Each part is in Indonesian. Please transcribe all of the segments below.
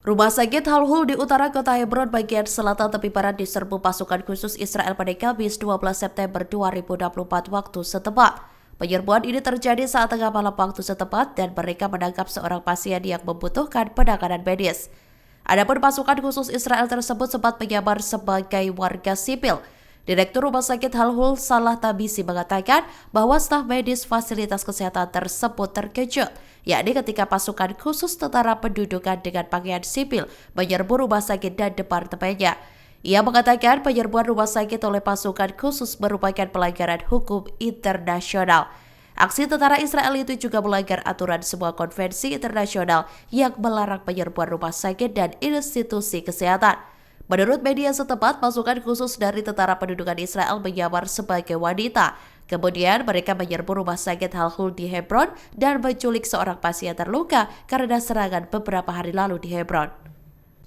Rumah sakit Al-Hol di utara kota Hebron bagian selatan tepi barat diserbu pasukan khusus Israel pada Kamis 12 September 2024 waktu setempat. Penyerbuan ini terjadi saat tengah malam waktu setempat dan mereka menangkap seorang pasien yang membutuhkan penanganan medis. Adapun pasukan khusus Israel tersebut sempat menyamar sebagai warga sipil. Direktur Rumah Sakit Al-Hol Salah Tabisi mengatakan bahwa staf medis fasilitas kesehatan tersebut terkejut, yakni ketika pasukan khusus tentara pendudukan dengan pakaian sipil menyerbu rumah sakit dan departemennya. Ia mengatakan penyerbuan rumah sakit oleh pasukan khusus merupakan pelanggaran hukum internasional. Aksi tentara Israel itu juga melanggar aturan sebuah konvensi internasional yang melarang penyerbuan rumah sakit dan institusi kesehatan. Menurut media setempat, pasukan khusus dari tentara pendudukan Israel menyamar sebagai wanita. Kemudian mereka menyerbu rumah sakit Al-Hol di Hebron dan menculik seorang pasien terluka karena serangan beberapa hari lalu di Hebron.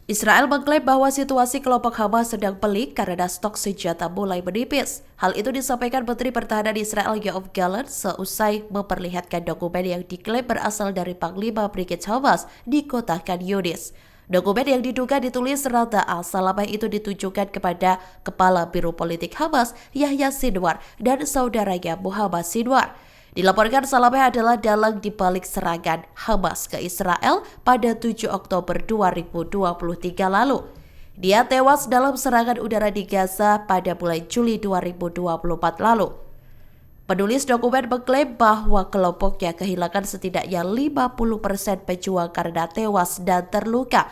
Israel mengklaim bahwa situasi kelompok Hamas sedang pelik karena stok senjata mulai menipis. Hal itu disampaikan Menteri Pertahanan Israel Yoav Gallant seusai memperlihatkan dokumen yang diklaim berasal dari Panglima Brigade Hamas di kota Khan Yunis. Dokumen yang diduga ditulis Rada al-Salamah itu ditujukan kepada Kepala Biro Politik Hamas Yahya Sinwar dan saudaranya Muhammad Sinwar. Dilaporkan Salamah adalah dalang di balik serangan Hamas ke Israel pada 7 Oktober 2023 lalu. Dia tewas dalam serangan udara di Gaza pada bulan Juli 2024 lalu. Penulis dokumen mengklaim bahwa kelompoknya kehilangan setidaknya 50% pejuang karena tewas dan terluka.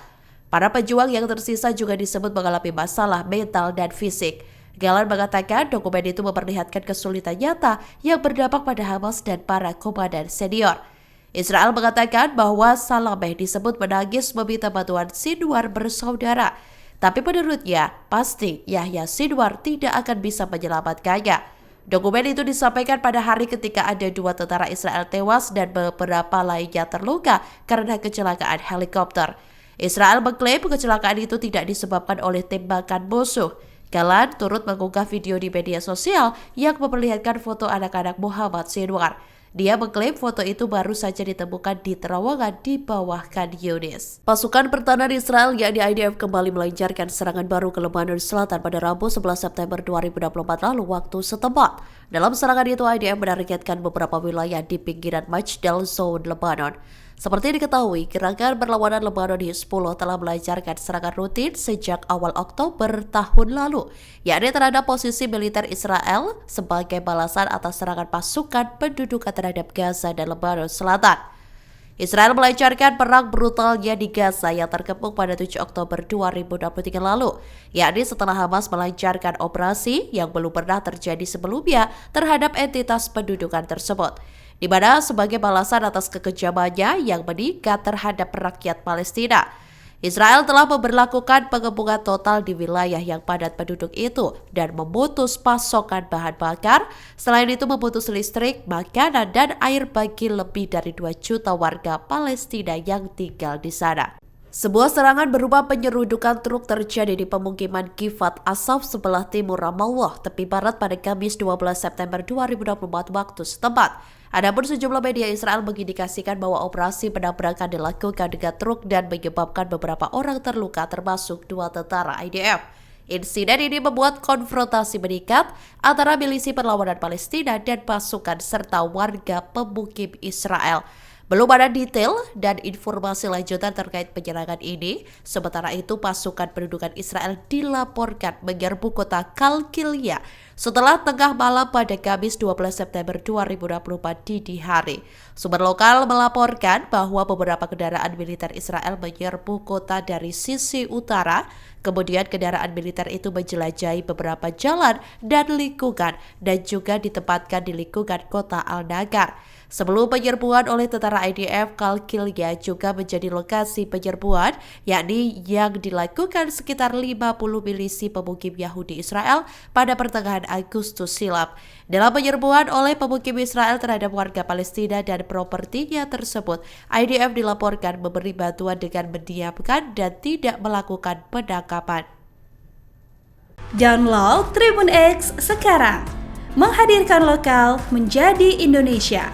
Para pejuang yang tersisa juga disebut mengalami masalah mental dan fisik. Gallant mengatakan dokumen itu memperlihatkan kesulitan nyata yang berdampak pada Hamas dan para komandan senior. Israel mengatakan bahwa Salamah disebut menangis meminta bantuan Sinwar bersaudara. Tapi menurutnya, pasti Yahya Sinwar tidak akan bisa menyelamatkannya. Dokumen itu disampaikan pada hari ketika ada 2 tentara Israel tewas dan beberapa lainnya terluka karena kecelakaan helikopter. Israel mengklaim kecelakaan itu tidak disebabkan oleh tembakan musuh. Gallant turut mengunggah video di media sosial yang memperlihatkan foto anak-anak Muhammad Sinwar. Dia mengklaim foto itu baru saja ditemukan di terowongan di bawah Khan Yunis. Pasukan pertahanan Israel yakni IDF kembali melancarkan serangan baru ke Lebanon Selatan pada Rabu 11 September 2024 lalu waktu setempat. Dalam serangan itu IDF menargetkan beberapa wilayah di pinggiran Majdal Zone Lebanon. Seperti diketahui, gerakan perlawanan Lebanon Hizbullah telah melancarkan serangan rutin sejak awal Oktober tahun lalu, yakni terhadap posisi militer Israel sebagai balasan atas serangan pasukan pendudukan terhadap Gaza dan Lebanon Selatan. Israel melancarkan perang brutalnya di Gaza yang terkepung pada 7 Oktober 2023 lalu, yakni setelah Hamas melancarkan operasi yang belum pernah terjadi sebelumnya terhadap entitas pendudukan tersebut, di mana sebagai balasan atas kekejamannya yang meningkat terhadap rakyat Palestina. Israel telah memberlakukan pengepungan total di wilayah yang padat penduduk itu dan memutus pasokan bahan bakar. Selain itu memutus listrik, makanan, dan air bagi lebih dari 2 juta warga Palestina yang tinggal di sana. Sebuah serangan berupa penyerudukan truk terjadi di pemukiman Gifat Asaf sebelah timur Ramallah, tepi barat pada Kamis 12 September 2024 waktu setempat. Adapun sejumlah media Israel mengindikasikan bahwa operasi penabrakan dilakukan dengan truk dan menyebabkan beberapa orang terluka termasuk 2 tentara IDF. Insiden ini membuat konfrontasi meningkat antara milisi perlawanan Palestina dan pasukan serta warga pemukim Israel. Belum ada detail dan informasi lanjutan terkait penyerangan ini. Sementara itu, pasukan pendudukan Israel dilaporkan menyerbu kota Kalkilia setelah tengah malam pada Kamis 12 September 2024 dini hari. Sumber lokal melaporkan bahwa beberapa kendaraan militer Israel menyerbu kota dari sisi utara. Kemudian kendaraan militer itu menjelajahi beberapa jalan dan lingkungan dan juga ditempatkan di lingkungan kota Al-Nagar. Sebelum penyerbuan oleh tentara IDF, Kalkilia juga menjadi lokasi penyerbuan, yakni yang dilakukan sekitar 50 milisi pemukim Yahudi Israel pada pertengahan Agustus silam. Dalam penyerbuan oleh pemukim Israel terhadap warga Palestina dan propertinya tersebut, IDF dilaporkan memberi bantuan dengan mendiamkan dan tidak melakukan penangkapan. Download Tribun X sekarang, menghadirkan lokal menjadi Indonesia.